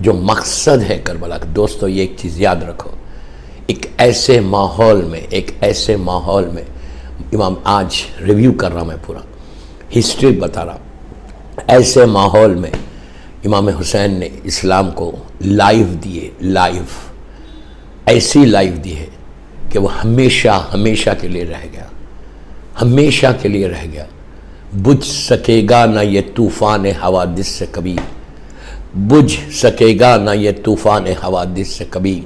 जो मकसद है करबला का। दोस्तों ये एक चीज़ याद रखो, एक ऐसे माहौल में इमाम, आज रिव्यू कर रहा मैं, पूरा हिस्ट्री बता रहा, ऐसे माहौल में इमाम हुसैन ने इस्लाम को ऐसी लाइव दी है कि वो हमेशा के लिए रह गया, बुझ सकेगा ना ये तूफ़ान हवादिस से कभी,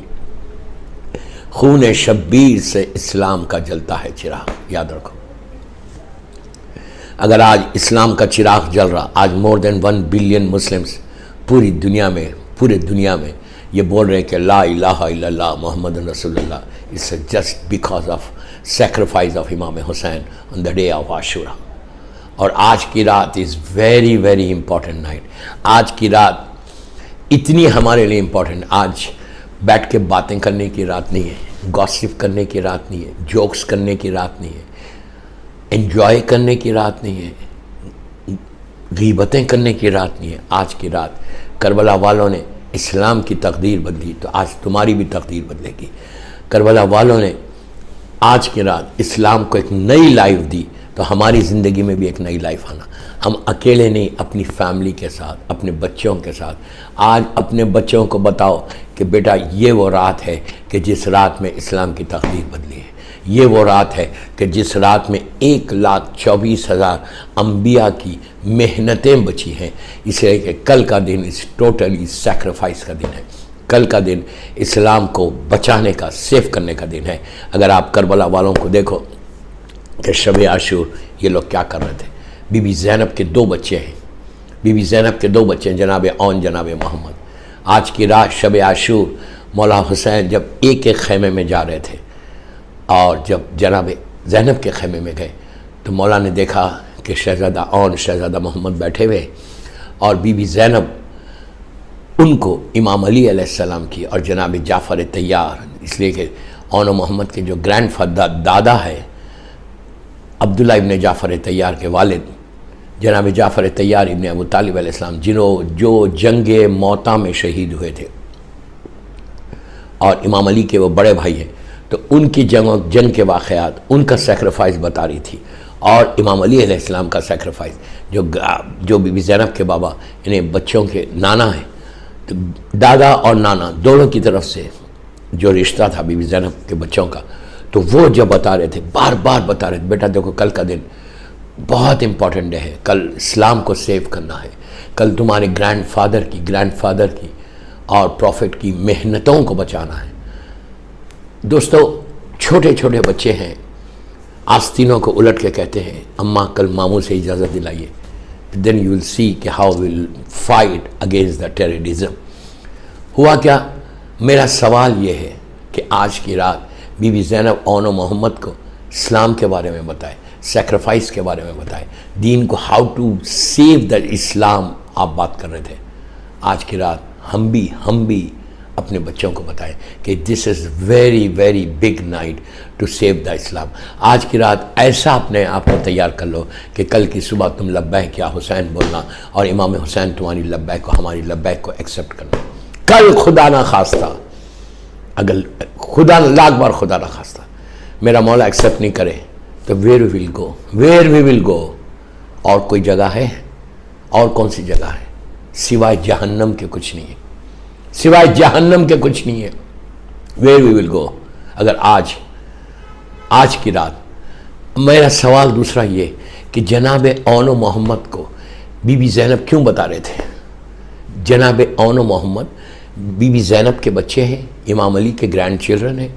खून शब्बीर से इस्लाम का जलता है चिराग। याद रखो, अगर आज इस्लाम का चिराग जल रहा, आज मोर देन 1 बिलियन मुस्लिम्स पूरी दुनिया में ये बोल रहे हैं कि ला इलाहा इल्लल्लाह मुहम्मद रसूलुल्लाह, it's just because of sacrifice of Imam Hussain on the day of Ashura. और आज की रात is very very important night. आज की रात इतनी हमारे लिए इम्पॉर्टेंट, आज बैठ के बातें करने की रात नहीं है, गॉसिप करने की रात नहीं है, जोक्स करने की रात नहीं है, एंजॉय करने की रात नहीं है, गीबतें करने की रात नहीं है। आज की रात करबला वालों ने इस्लाम की तकदीर बदली, तो आज तुम्हारी भी तकदीर बदलेगी। करबला वालों ने आज की रात इस्लाम को एक नई लाइफ दी, तो हमारी ज़िंदगी में भी एक नई लाइफ आना। हम अकेले नहीं, अपनी फैमिली के साथ, अपने बच्चों के साथ। आज अपने बच्चों को बताओ कि बेटा ये वो रात है कि जिस रात में इस्लाम की तकदीर बदली है, ये वो रात है कि जिस रात में 1,24,000 अम्बिया की मेहनतें बची हैं। इसलिए कि कल का दिन इस टोटली सैक्रिफाइस का दिन है। कल का दिन इस्लाम को बचाने का, सेव करने का दिन है। अगर आप करबला वालों को देखो कि शब आशूर ये लोग क्या कर रहे थे। बीबी ज़ैनब के 2 बच्चे हैं, जनाब औन, जनाब मोहम्मद। आज की रात शब आशूर मौला हुसैन जब एक खेमे में जा रहे थे, और जब जनाब ज़ैनब के खेमे में गए तो मौला ने देखा कि शहज़ादा औन, शहज़ादा मोहम्मद बैठे हुए, और बीबी ज़ैनब उनको इमाम अली अलैहिस्सलाम की और जनाब जाफ़र तैयार, इसलिए कि औन मोहम्मद के जो ग्रैंडफादर दादा है अब्दुल्ला इब्न जाफ़र तैयार के वालिद जनाब जाफ़र तैयार इब्न अबू तालिब अलैहिस्सलाम, जो जंग मौता में शहीद हुए थे, और इमाम अली के वो बड़े भाई हैं, तो उनकी जंग के वाक़यात, उनका सेक्रीफाइस बता रही थी। और इमाम अली अलैहिस्सलाम का सेक्रीफाइस, जो बीबी ज़ैनब के बाबा, इन्हें बच्चों के नाना हैं, तो दादा और नाना दोनों की तरफ से जो रिश्ता था बीबी ज़ैनब के बच्चों का, तो वो जब बता रहे थे, बार बार बता रहे थे, बेटा देखो कल का दिन बहुत इम्पॉर्टेंट डे है, कल इस्लाम को सेव करना है, कल तुम्हारे ग्रैंडफादर की और प्रॉफिट की मेहनतों को बचाना है। दोस्तों छोटे छोटे बच्चे हैं, आस्तीनों को उलट के कहते हैं अम्मा कल मामू से इजाज़त दिलाइए, देन यू विल सी कि how will fight against the terrorism. हुआ क्या, मेरा सवाल ये है कि आज की रात बीबी ज़ैनब औन मोहम्मद को इस्लाम के बारे में बताए, सेक्रीफाइस के बारे में बताए, दीन को हाउ टू सेव द इस्लाम आप बात कर रहे थे। आज की रात हम भी अपने बच्चों को बताएं कि this is very very big night to save the Islam. आज की रात ऐसा अपने आप को तैयार कर लो कि कल की सुबह तुम लब्बैक या हुसैन बोलना, और इमाम हुसैन तुम्हारी लब्बैक को, हमारी लब्बैक को एक्सेप्ट करना। कल खुदा ना खास्ता, अगर खुदा लाख बार खुदा ना खास्ता मेरा मौला एक्सेप्ट नहीं करे, तो वेयर वी विल गो। और कोई जगह है, और कौन सी जगह है सिवाय जहन्नम के? कुछ नहीं है, सिवाय जहन्नम के कुछ नहीं है। Where we will go. अगर आज की रात, मेरा सवाल दूसरा ये कि जनाब औन मोहम्मद को बीबी ज़ैनब क्यों बता रहे थे? जनाब औन मोहम्मद बीबी ज़ैनब के बच्चे हैं, इमाम अली के ग्रैंड चिल्ड्रन हैं,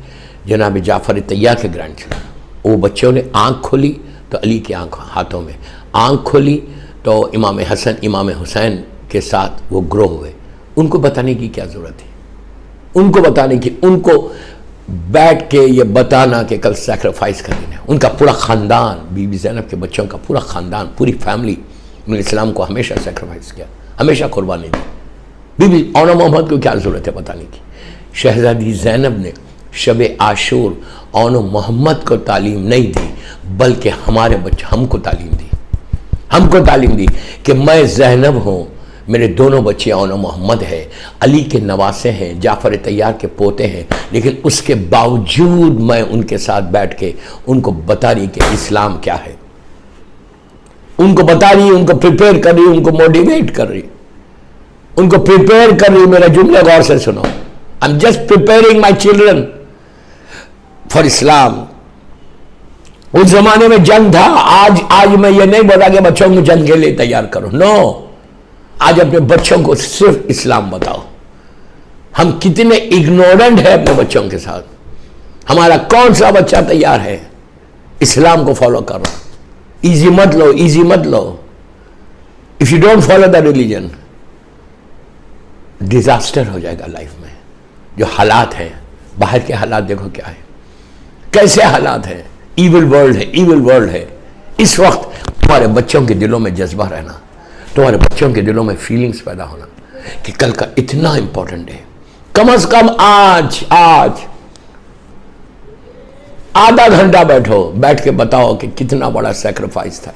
जनाब जाफ़र तैयार के ग्रैंड चिल्ड्रन। वो बच्चों ने आँख खोली तो अली की हाथों में आँख खोली तो इमाम हसन, इमाम हुसैन के साथ वो ग्रो हुए। उनको बताने की क्या ज़रूरत थी? उनको बताने की, उनको बैठ के ये बताना कि कल सैक्रिफाइस का दिन है। उनका पूरा ख़ानदान, बीबी ज़ैनब के बच्चों का पूरा ख़ानदान, पूरी फैमिली उन्होंने इस्लाम को हमेशा सैक्रिफाइस किया, हमेशा कुर्बानी दी। बीबी औन मोहम्मद को क्या ज़रूरत है बताने की? शहज़ादी ज़ैनब ने शब आशूर औन मोहम्मद को तालीम नहीं दी, बल्कि हमारे बच्चे हमको तालीम दी कि मैं ज़ैनब हूँ, मेरे दोनों बच्चे औनो मोहम्मद है, अली के नवासे हैं, जाफ़र तैयार के पोते हैं, लेकिन उसके बावजूद मैं उनके साथ बैठ के उनको बता रही कि इस्लाम क्या है, उनको बता रही, उनको प्रिपेयर कर रही, उनको मोटिवेट कर रही, उनको प्रिपेयर कर रही। मेरा जुमला गौर से सुनो, I am just preparing my children for इस्लाम। उस जमाने में जंग था, आज मैं ये नहीं बोला कि बच्चों को जंग के लिए तैयार करो, नो। आज अपने बच्चों को सिर्फ इस्लाम बताओ। हम कितने इग्नोरेंट है अपने बच्चों के साथ। हमारा कौन सा बच्चा तैयार है इस्लाम को फॉलो कर रहा? इजी मत लो, इजी मत लो। If you don't follow the religion, disaster हो जाएगा लाइफ में। जो हालात हैं, बाहर के हालात देखो क्या है, कैसे हालात हैं। ईविल वर्ल्ड है, ईविल वर्ल्ड है। इस वक्त तुम्हारे बच्चों के दिलों में जज्बा रहना, तुम्हारे बच्चों के दिलों में फीलिंग्स पैदा होना कि कल का इतना इंपॉर्टेंट है। कम से कम आज आधा घंटा बैठ के बताओ कि कितना बड़ा सैक्रिफाइस था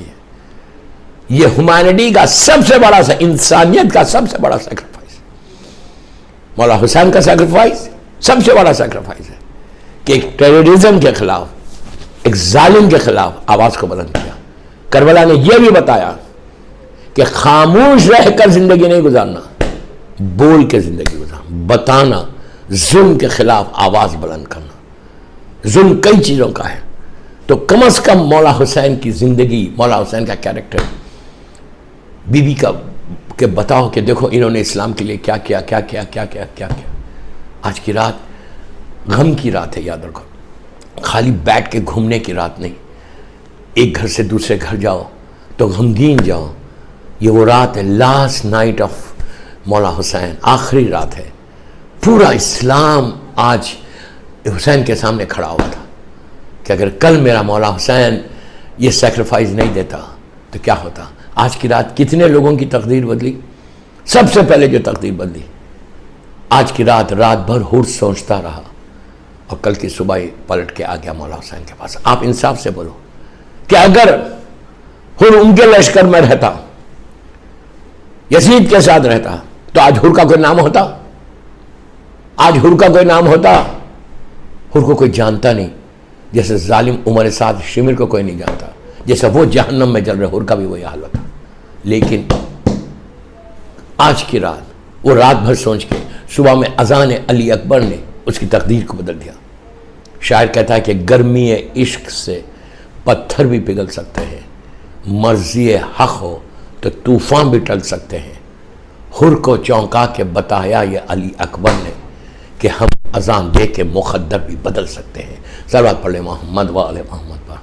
ये ह्यूमैनिटी का सबसे बड़ा, इंसानियत का सबसे बड़ा सैक्रिफाइस। मौला हुसैन का सैक्रिफाइस सबसे बड़ा सैक्रिफाइस है कि एक टेररिज्म के खिलाफ, एक जालिम के खिलाफ आवाज को बुलंद किया। करबला ने यह भी बताया कि खामोश रहकर जिंदगी नहीं गुजारना, बोल के जिंदगी गुजारना, बताना, जुल्म के खिलाफ आवाज बुलंद करना। जुल्म कई चीजों का है, तो कम से कम मौला हुसैन की जिंदगी, मौला हुसैन का कैरेक्टर, बीबी का के बताओ कि देखो इन्होंने इस्लाम के लिए क्या किया, क्या किया, क्या किया, क्या किया। आज की रात गम की रात है, याद रखो। खाली बैठ के घूमने की रात नहीं। एक घर से दूसरे घर जाओ तो गमगीन जाओ। ये वो रात है, लास्ट नाइट ऑफ मौला हुसैन, आखिरी रात है। पूरा इस्लाम आज हुसैन के सामने खड़ा हुआ था कि अगर कल मेरा मौला हुसैन ये सेक्रीफाइस नहीं देता तो क्या होता। आज की रात कितने लोगों की तकदीर बदली। सबसे पहले जो तकदीर बदली, आज की रात भर हुर सोचता रहा और कल की सुबह पलट के आ गया मौला हुसैन के पास। आप इंसाफ से बोलो कि अगर हुर उनके लश्कर में रहता, यजीद के साथ रहता, तो आज हुर का कोई नाम होता? आज हुर का कोई नाम होता? हुर को कोई जानता नहीं, जैसे जालिम उमर साथ शिमिर को कोई नहीं जानता। जैसे वो जहन्नम में जल रहे, हुर का भी वही हाल होता। लेकिन आज की रात, वो रात भर सोच के सुबह में अजान अली अकबर ने उसकी तकदीर को बदल दिया। शायर कहता है कि गर्मी इश्क से पत्थर भी पिघल सकते हैं, मर्जी हक हो तो तूफान भी टल सकते हैं। हुर को चौंका के बताया ये अली अकबर ने कि हम अजान दे के मुकद्दर भी बदल सकते हैं। सलावत पढ़े मोहम्मद व आले मोहम्मद पर।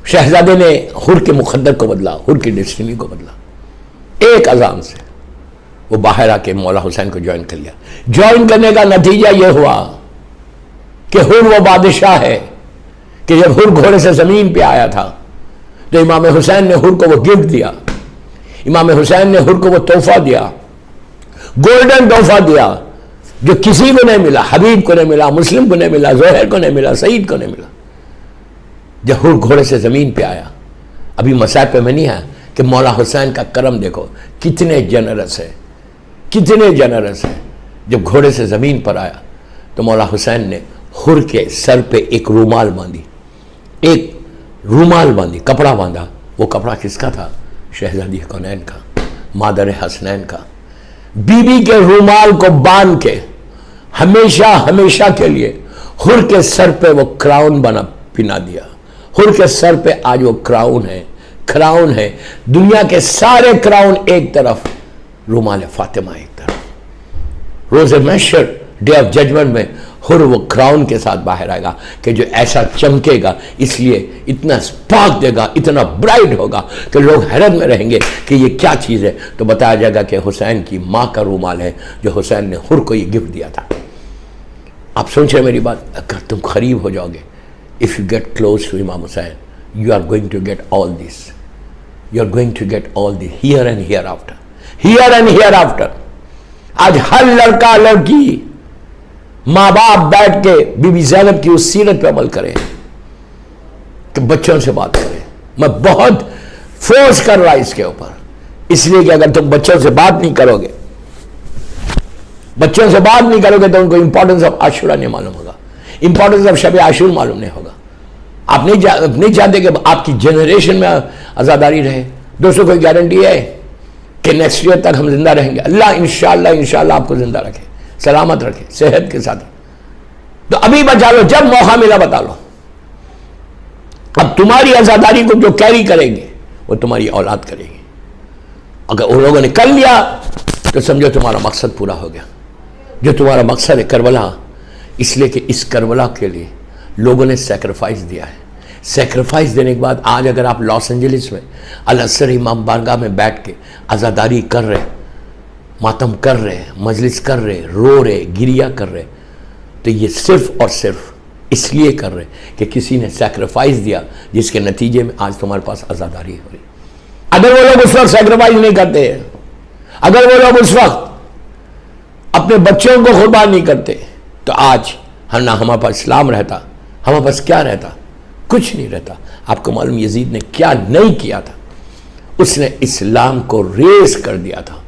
शहजादे ने हुर के मुकद्दर को बदला, हुर की डेस्टिनी को बदला। एक अजान से वो बाहर आके मौला हुसैन को ज्वाइन कर लिया। ज्वाइन करने का नतीजा यह हुआ कि हुर वो बादशाह है कि जब हुर घोड़े से जमीन पे आया था तो इमाम हुसैन ने हुर को वो गिफ्ट दिया। इमाम हुसैन ने हुर को वो तोहफा दिया, गोल्डन तोहफा दिया, जो किसी को नहीं मिला, हबीब को नहीं मिला, मुस्लिम को नहीं मिला, जोहर को नहीं मिला, सईद को नहीं मिला। जब हुर घोड़े से जमीन पे आया, अभी मसाब पे में नहीं है कि मौला हुसैन का करम देखो कितने जनरस है, कितने जनरस है। जब घोड़े से जमीन पर आया तो मौला हुसैन ने हुर के सर पे एक रूमाल बांधी, एक रूमाल बांधी, कपड़ा बांधा। वो कपड़ा किसका था? शहजादी कौनैन का, मादर हसनैन का। बीबी के रूमाल को बांध के हमेशा हमेशा के लिए हुर के सर पे वो क्राउन बना पिना दिया। हुर के सर पे आज वो क्राउन है, क्राउन है। दुनिया के सारे क्राउन एक तरफ, रूमाल फातिमा एक तरफ। रोज़े महशर, डे ऑफ जजमेंट में हुर वो क्राउन के साथ बाहर आएगा कि जो ऐसा चमकेगा, इसलिए इतना स्पार्क देगा, इतना ब्राइट होगा कि लोग हैरत में रहेंगे कि ये क्या चीज़ है। तो बताया जाएगा कि हुसैन की माँ का रूमाल है जो हुसैन ने हुर को ये गिफ्ट दिया था। आप सोच रहे मेरी बात? अगर तुम करीब हो जाओगे, if you get close to Imam Hussain, you are going to get all this, you are going to get all this here and hereafter, here and hereafter. आज हर लड़का लड़की, माँ बाप बैठ के बीबी ज़ैनब की उस सीरत पे अमल करें कि बच्चों से बात करें। मैं बहुत फोर्स कर रहा है इसके ऊपर, इसलिए कि अगर तुम बच्चों से बात नहीं करोगे तो उनको इंपॉर्टेंस ऑफ आशूरा नहीं मालूम होगा, इंपॉर्टेंस ऑफ शब आशूर मालूम नहीं होगा। आप नहीं चाहते कि आपकी जनरेशन में आज़ादारी रहे। दोस्तों, कोई गारंटी है कि नेक्स्ट ईयर तक हम जिंदा रहेंगे? अल्लाह इंशाअल्लाह आपको जिंदा रखे, सलामत रखे, सेहत के साथ। तो अभी बचा लो, जब मौका मिला बता लो। अब तुम्हारी आज़ादारी को जो कैरी करेंगे वो तुम्हारी औलाद करेगी। अगर उन लोगों ने कर लिया तो समझो तुम्हारा मकसद पूरा हो गया। जो तुम्हारा मकसद है करबला, इसलिए कि इस करबला के लिए लोगों ने सेक्रीफाइस दिया है। सेक्रीफाइस देने के बाद आज अगर आप लॉस एंजलिस में अल-असर इमाम बारगाह में बैठ के आज़ादारी कर रहे, मातम कर रहे, मजलिस कर रहे, रो रहे, गिरिया कर रहे, तो ये सिर्फ और सिर्फ इसलिए कर रहे कि किसी ने सेक्रीफाइस दिया, जिसके नतीजे में आज तुम्हारे पास आज़ादारी हो रही। अगर वो लोग उस वक्त सेक्रीफाइस नहीं करते, अगर वो लोग उस वक्त अपने बच्चों को कुर्बान नहीं करते, तो आज ना हमारे पास इस्लाम रहता, हमारे पास क्या रहता? कुछ नहीं रहता। आपको मालूम यजीद ने क्या नहीं किया था? उसने इस्लाम को रेस कर दिया था,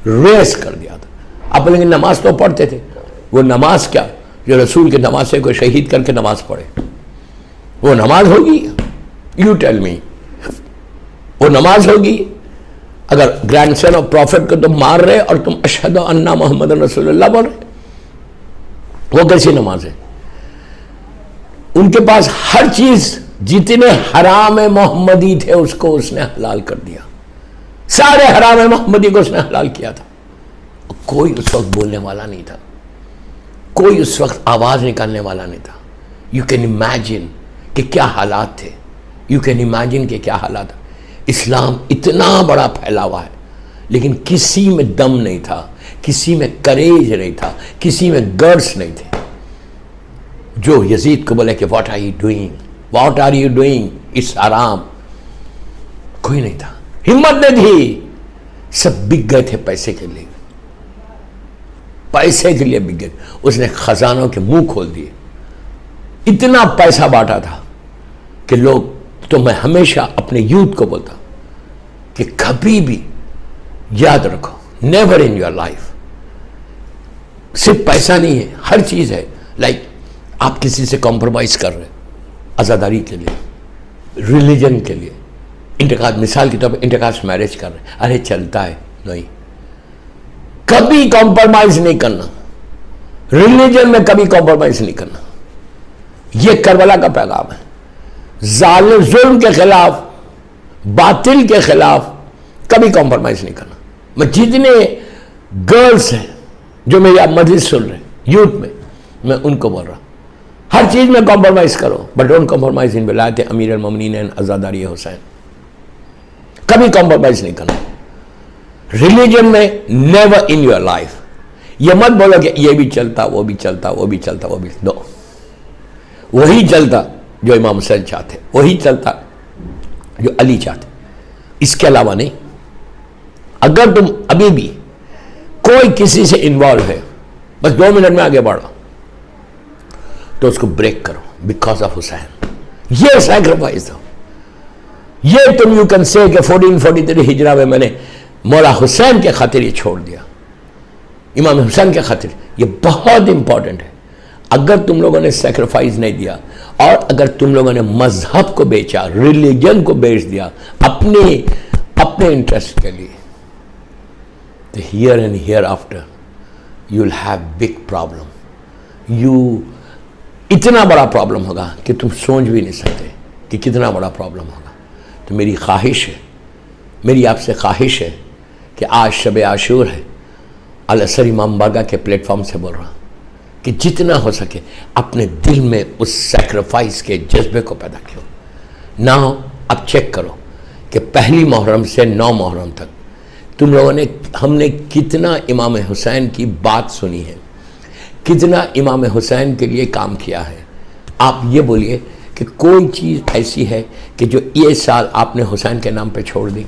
रेस कर दिया था। आप बोलेंगे नमाज तो पढ़ते थे, वो नमाज क्या जो रसूल के नमाजे को शहीद करके नमाज पढ़े, वो नमाज होगी? यू टेल मी, वो नमाज होगी? अगर ग्रैंडसन ऑफ प्रॉफिट को तुम मार रहे और तुम अशहदु अन्ना मोहम्मद रसूलुल्लाह बोल रहे, वो कैसी नमाज है? उनके पास हर चीज, जितने हराम मोहम्मदी थे उसको उसने हलाल कर दिया, सारे हराम मोहम्मदी को उसने हलाल किया था। कोई उस वक्त बोलने वाला नहीं था, कोई उस वक्त आवाज निकालने वाला नहीं था। यू कैन इमेजिन कि क्या हालात थे, यू कैन इमेजिन कि क्या हालात था। इस्लाम इतना बड़ा फैला हुआ है, लेकिन किसी में दम नहीं था, किसी में करेज नहीं था, किसी में गर्ड्स नहीं थे जो यजीद को बोले कि what are you doing, what are you doing, it's हराम। कोई नहीं था, हिम्मत नहीं थी। सब बिक गए थे पैसे के लिए, पैसे के लिए बिक गए। उसने खजानों के मुंह खोल दिए, इतना पैसा बांटा था कि लोग, तो मैं हमेशा अपने यूथ को बोलता कि कभी भी याद रखो, नेवर इन योर लाइफ सिर्फ पैसा नहीं है, हर चीज है। लाइक आप किसी से कॉम्प्रोमाइज कर रहे आज़ादारी के लिए, रिलीजन के लिए, इंतकाद, मिसाल के तौर पर इंतकास्ट मैरिज कर रहे, अरे चलता है, नहीं, कभी कॉम्प्रोमाइज नहीं करना, रिलीजन में कभी कॉम्प्रोमाइज नहीं करना। यह करबला का पैगाम है। जालिम जुल्म के खिलाफ, बातिल के खिलाफ कभी कॉम्प्रोमाइज नहीं करना। मैं जितने गर्ल्स हैं जो मेरी मजलिस सुन रहे यूथ में, मैं उनको बोल रहा हूं, हर चीज में कॉम्प्रोमाइज करो, बट डोंट कॉम्प्रोमाइज इन विलायत अमीर अल-मोमिनीन एंड आज़ादारी हुसैन। कभी कॉम्प्रोमाइज नहीं करना रिलीजन में, नेवर इन योर लाइफ। ये मत बोलो कि ये भी चलता, वो भी चलता, वो भी चलता, वो भी, नो, वही चलता जो इमाम हुसैन चाहते, वही चलता जो अली चाहते, इसके अलावा नहीं। अगर तुम अभी भी कोई किसी से इन्वॉल्व है, बस 2 मिनट में आगे बढ़ो, तो उसको ब्रेक करो बिकॉज ऑफ हुसैन। ये सैक्रिफाइस दो, ये तुम यू कैन से कि 1443 हिजरा में मैंने मौला हुसैन के खातिर ये छोड़ दिया, इमाम हुसैन के खातिर। ये बहुत इंपॉर्टेंट है। अगर तुम लोगों ने सैक्रिफाइस नहीं दिया और अगर तुम लोगों ने मजहब को बेचा, रिलीजन को बेच दिया अपने इंटरेस्ट के लिए, तो here and here after you will have big problem. इतना बड़ा प्रॉब्लम होगा कि तुम सोच भी नहीं सकते कि कितना बड़ा प्रॉब्लम होगा। तो मेरी ख्वाहिश है, मेरी आपसे ख्वाहिश है कि आज शब आशूर है, अल-असर इमाम बारगाह के प्लेटफॉर्म से बोल रहा हूँ कि जितना हो सके अपने दिल में उस सैक्रिफाइस के जज्बे को पैदा करो। ना अब चेक करो कि पहली मुहर्रम से 9 मुहर्रम तक तुम लोगों ने, हमने कितना इमाम हुसैन की बात सुनी है, कितना इमाम हुसैन के लिए काम किया है। आप ये बोलिए कि कोई चीज़ ऐसी है कि जो ये साल आपने हुसैन के नाम पे छोड़ दी?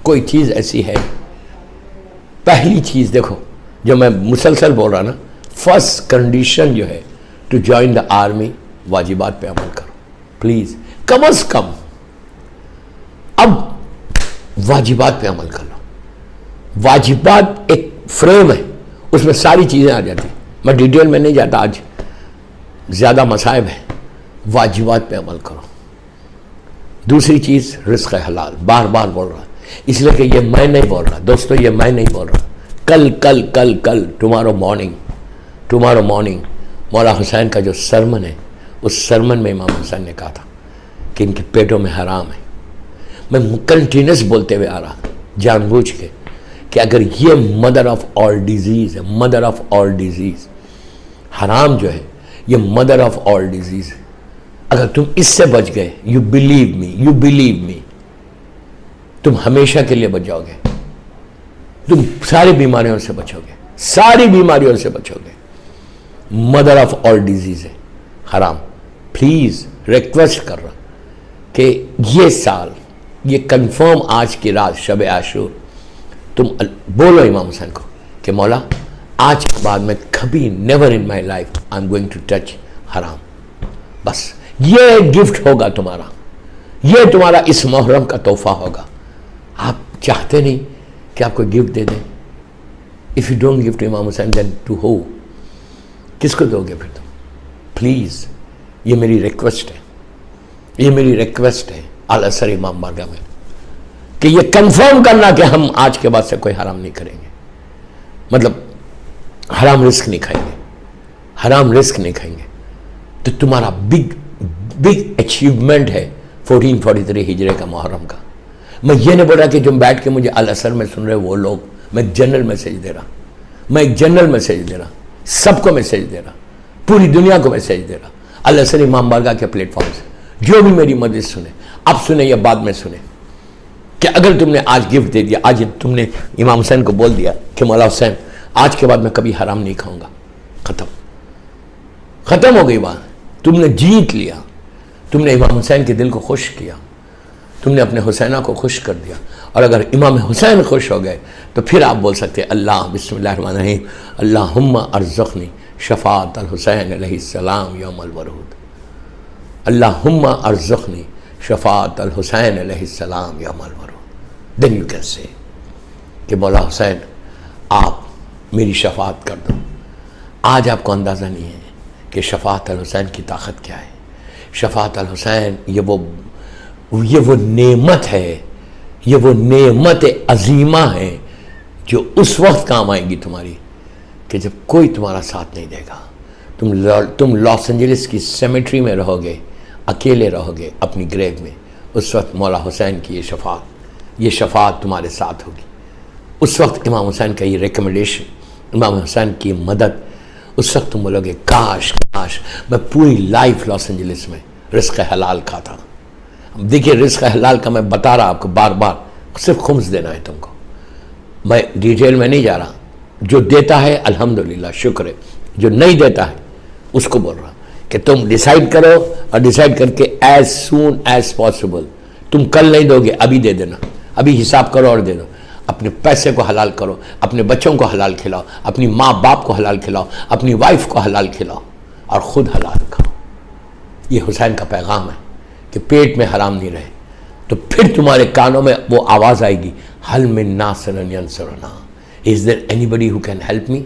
कोई चीज़ ऐसी है? पहली चीज़ देखो, जो मैं मुसलसल बोल रहा ना, फर्स्ट कंडीशन जो है टू ज्वाइन द आर्मी, वाजिबात पे अमल करो प्लीज़। कम अज़ कम अब वाजिबात पे अमल कर लो। वाजिबात एक फ्रेम है, उसमें सारी चीज़ें आ जाती। मैं डिटेल में नहीं जाता, आज ज़्यादा मसाइब है। वाजिबात पे अमल करो। दूसरी चीज़ रिस्क हलाल, बार बार बोल रहा, इसलिए कि ये मैं नहीं बोल रहा दोस्तों, ये मैं नहीं बोल रहा। कल कल कल कल टुमारो मॉर्निंग मौला हुसैन का जो सरमन है, उस सरमन में इमाम हुसैन ने कहा था कि इनके पेटों में हराम है। मैं कंटिन्यूस बोलते हुए आ रहा जानबूझ के कि अगर ये मदर ऑफ ऑल डिजीज़ है, मदर ऑफ ऑल डिजीज़, हराम जो है ये मदर ऑफ ऑल डिजीज़ है। अगर तुम इससे बच गए, यू बिलीव मी, तुम हमेशा के लिए बच जाओगे। तुम सारी बीमारियों से बचोगे, सारी बीमारियों से बचोगे। मदर ऑफ ऑल डिजीज है हराम। प्लीज रिक्वेस्ट कर रहा कि ये साल, ये कंफर्म आज की रात शब आशूर, तुम बोलो इमाम हुसैन को कि मौला आज के बाद मैं कभी, never in my life I am going to touch हराम। बस ये गिफ्ट होगा तुम्हारा, ये तुम्हारा इस मुहर्रम का तोहफा होगा। आप चाहते नहीं कि आपको गिफ्ट दे दें? इफ़ यू डोंट गिफ्ट इमाम हुसैन देन टू हो, किसको दोगे फिर तुम? प्लीज़, ये मेरी रिक्वेस्ट है, ये मेरी रिक्वेस्ट है अल असर इमाम बारगाह में, कि ये कंफर्म करना कि हम आज के बाद से कोई हराम नहीं करेंगे। मतलब हराम रिस्क नहीं खाएंगे, हराम रिस्क नहीं खाएंगे। तो तुम्हारा बिग अचीवमेंट है 1443 हिजरे का मुहर्रम का। मैं ये नहीं बोल रहा कि जो बैठ के मुझे अल असर में सुन रहे वो लोग, मैं एक जनरल मैसेज दे रहा, मैं एक जनरल मैसेज दे रहा, सबको मैसेज दे रहा, पूरी दुनिया को मैसेज दे रहा। अल असर इमाम बारगाह के प्लेटफॉर्म से जो भी मेरी मजलिस सुने, अब सुने या बाद में सुने, कि अगर तुमने आज गिफ्ट दे दिया, आज तुमने इमाम हुसैन को बोल दिया कि मौला हुसैन आज के बाद मैं कभी हराम नहीं खाऊंगा, खत्म हो गई बात। तुमने जीत लिया, तुमने इमाम हुसैन के दिल को खुश किया, तुमने अपने हुसैना को खुश कर दिया। और अगर इमाम हुसैन खुश हो गए तो फिर आप बोल सकते हैं अल्लाह बिस्मिल्लाहिर्रहमानिर्रहीम अल्लाहुम्मा अर्ज़ुक़नी शफ़ाअत अल हुसैन अलैहिस्सलाम यौमल वरूद, अल्लाहुम्मा अर्ज़ुक़नी शफ़ाअत अल हुसैन अलैहिस्सलाम यौमल वरूद। देन यू कैन से कि मौला हुसैन आप मेरी शफ़ाअत कर दो। आज आपको अंदाज़ा नहीं है कि शफ़ाअत अल हुसैन की ताकत क्या है। शफ़ाअत अल हुसैन ये वो नेमत है, ये वो नेमत अजीमा है जो उस वक्त काम आएगी तुम्हारी कि जब कोई तुम्हारा साथ नहीं देगा। तुम लॉस एंजलिस की सेमेट्री में रहोगे, अकेले रहोगे अपनी ग्रेव में। उस वक्त मौला हुसैन की ये शफ़ाअत तुम्हारे साथ होगी। उस वक्त इमाम हुसैन का ये रिकमेंडेशन, इमाम हुसैन की मदद, उस वक्त तुम बोलोगे काश मैं पूरी लाइफ लॉस एंजलिस में रिस्क हलाल खाता। देखिए रिस्क हलाल का मैं बता रहा आपको बार बार, सिर्फ खुम्स देना है तुमको। मैं डिटेल में नहीं जा रहा। जो देता है अल्हम्दुलिल्लाह शुक्र है, जो नहीं देता है उसको बोल रहा कि तुम डिसाइड करो, और डिसाइड करके एज सून एज पॉसिबल। तुम कल नहीं दोगे, अभी दे देना, अभी हिसाब करो और दे दो। अपने पैसे को हलाल करो, अपने बच्चों को हलाल खिलाओ, अपनी माँ बाप को हलाल खिलाओ, अपनी वाइफ को हलाल खिलाओ और ख़ुद हलाल खाओ। ये हुसैन का पैगाम है कि पेट में हराम नहीं रहे। तो फिर तुम्हारे कानों में वो आवाज़ आएगी, हल मिन नासिरिन यंसुरना, is there anybody who can help me.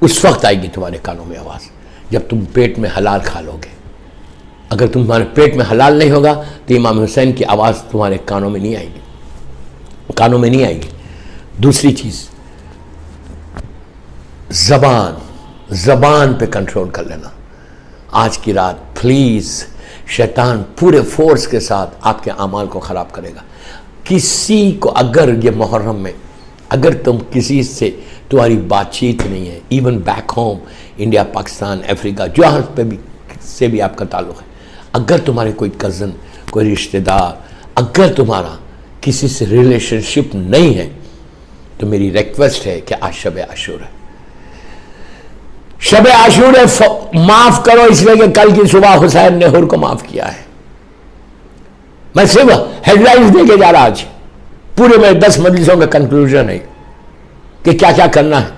उस वक्त आएगी तुम्हारे कानों में आवाज़ जब तुम पेट में हलाल खा लोगे। अगर तुम्हारे पेट में हलाल नहीं होगा तो इमाम हुसैन की आवाज़ तुम्हारे कानों में नहीं आएगी, कानों में नहीं आएगी। दूसरी चीज़, ज़बान पे कंट्रोल कर लेना। आज की रात प्लीज़, शैतान पूरे फोर्स के साथ आपके अमाल को ख़राब करेगा। किसी को अगर ये मुहर्रम में अगर तुम किसी से तुम्हारी बातचीत नहीं है, even back home India, Pakistan, Africa, जहाँ पे भी से भी आपका ताल्लुक़ है, अगर तुम्हारे कोई कज़न, कोई रिश्तेदार, अगर तुम्हारा किसी से रिलेशनशिप नहीं है, तो मेरी रिक्वेस्ट है कि आज शब आशूर है। शब आशूर है, माफ करो इसलिए कि कल की सुबह हुसैन ने हुर को माफ किया है। मैं सिर्फ हेडलाइंस देके जा रहा, आज पूरे में 10 मजलिसों का कंक्लूजन है कि क्या क्या करना है।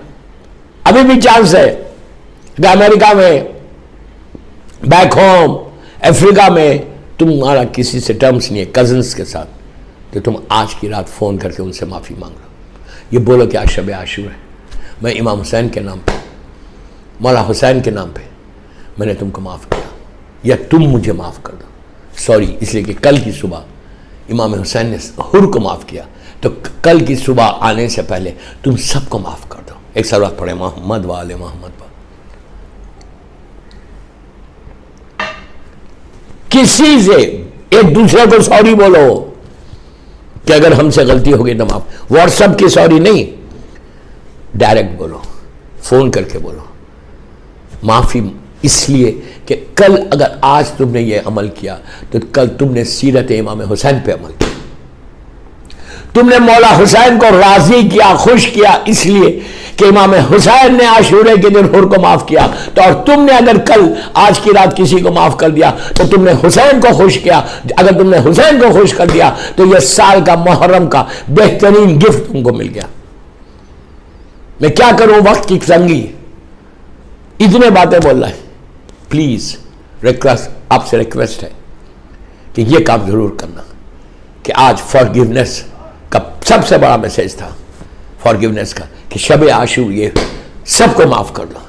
अभी भी चांस है कि अमेरिका में, बैक होम, अफ्रीका में तुम्हारा किसी से टर्म्स नहीं है, कजन्स के साथ, तो तुम आज की रात फ़ोन करके उनसे माफ़ी मांग लो। ये बोलो कि आज शब आशूर है, मैं इमाम हुसैन के नाम पे, मौला हुसैन के नाम पे मैंने तुमको माफ़ किया, या तुम मुझे माफ़ कर दो। सॉरी, इसलिए कि कल की सुबह इमाम हुसैन ने हुर को माफ़ किया, तो कल की सुबह आने से पहले तुम सबको माफ़ कर दो। एक सलावत पढ़े मोहम्मद वाले मोहम्मद पर। किसी से एक दूसरे को सॉरी बोलो कि अगर हमसे गलती हो गई तो माफ। व्हाट्सएप की सॉरी नहीं, डायरेक्ट बोलो, फोन करके बोलो माफी। इसलिए कि कल अगर आज तुमने ये अमल किया तो कल तुमने सीरत इमाम हुसैन पे अमल किया, तुमने मौला हुसैन को राजी किया, खुश किया, इसलिए कि इमाम हुसैन ने आशूरे के दिन हुर को माफ किया। तो और तुमने अगर कल आज की रात किसी को माफ कर दिया तो तुमने हुसैन को खुश किया। अगर तुमने हुसैन को खुश कर दिया तो यह साल का मुहर्रम का बेहतरीन गिफ्ट तुमको मिल गया। मैं क्या करूं, वक्त की तंगी, इतने बातें बोल रहा है। प्लीज रिक्वेस्ट, आपसे रिक्वेस्ट है कि यह काम जरूर करना कि आज फॉरगिवनेस का सबसे बड़ा मैसेज था, फॉरगिवनेस का, कि शब आशूर ये सबको माफ कर दो।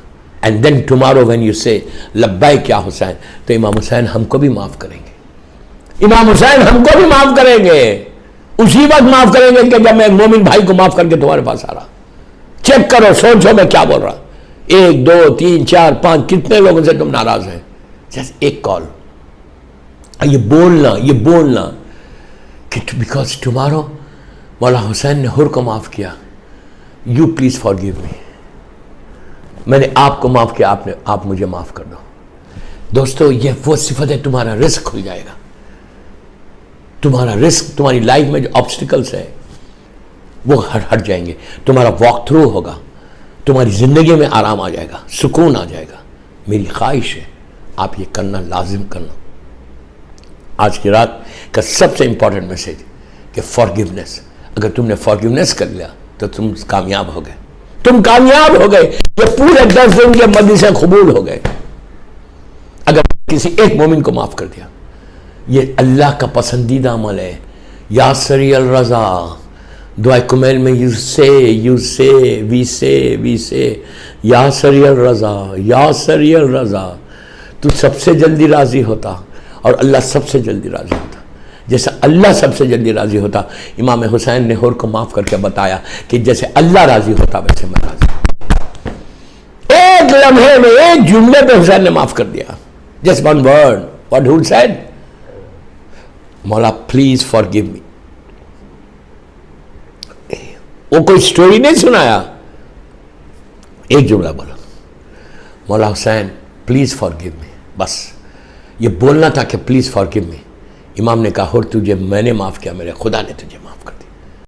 And then tomorrow when you say लब्बैक या हुसैन, तो इमाम हुसैन हमको भी माफ करेंगे, इमाम हुसैन हमको भी माफ करेंगे। उसी वक्त माफ करेंगे कि जब मैं मोमिन भाई को माफ करके तुम्हारे पास आ रहा। चेक करो, सोचो मैं क्या बोल रहा। 1 2 3 4 5 कितने लोगों से तुम नाराज हैं? जस्ट एक कॉल, ये बोलना कि बिकॉज टुमारो मौला हुसैन ने हुर को माफ किया, यू प्लीज फॉरगिव मी। मैंने आपको माफ किया, आप मुझे माफ कर दो। दोस्तों, ये वो सिफत है, तुम्हारा रिस्क खुल जाएगा। तुम्हारा रिस्क, तुम्हारी लाइफ में जो ऑब्स्टिकल्स है वो हट जाएंगे, तुम्हारा वॉक थ्रू होगा, तुम्हारी जिंदगी में आराम आ जाएगा, सुकून आ जाएगा। मेरी ख्वाहिश है आप ये करना, लाजिम करना। आज की रात का सबसे इंपॉर्टेंट मैसेज कि फॉरगिवनेस, अगर तुमने फॉरगिवनेस कर लिया तो तुम कामयाब हो गए, तुम कामयाब हो गए। ये पूरे 10 दिन के मजलिसें कबूल हो गए अगर किसी एक मोमिन को माफ कर दिया। ये अल्लाह का पसंदीदा अमल है। या सरी अल रजा, दुआ कुमैल में वी से या सरी अल रजा, या सरी अल रजा। तू सबसे जल्दी राजी होता और अल्लाह सबसे जल्दी राजी होता। जैसे अल्लाह सबसे जल्दी राजी होता, इमाम हुसैन ने हुर को माफ करके बताया कि जैसे अल्लाह राजी होता वैसे मैं राजी। एक लम्हे में, एक जुमले पे हुसैन ने माफ कर दिया। Just one word, what who said, मौला प्लीज फॉरगिव मी। वो कोई स्टोरी नहीं सुनाया, एक जुमला बोला, मौला हुसैन प्लीज फॉरगिव मी। बस ये बोलना था कि प्लीज फॉरगिव मी। इमाम ने कहा, हुर तुझे मैंने माफ किया, मेरे खुदा ने तुझे माफ कर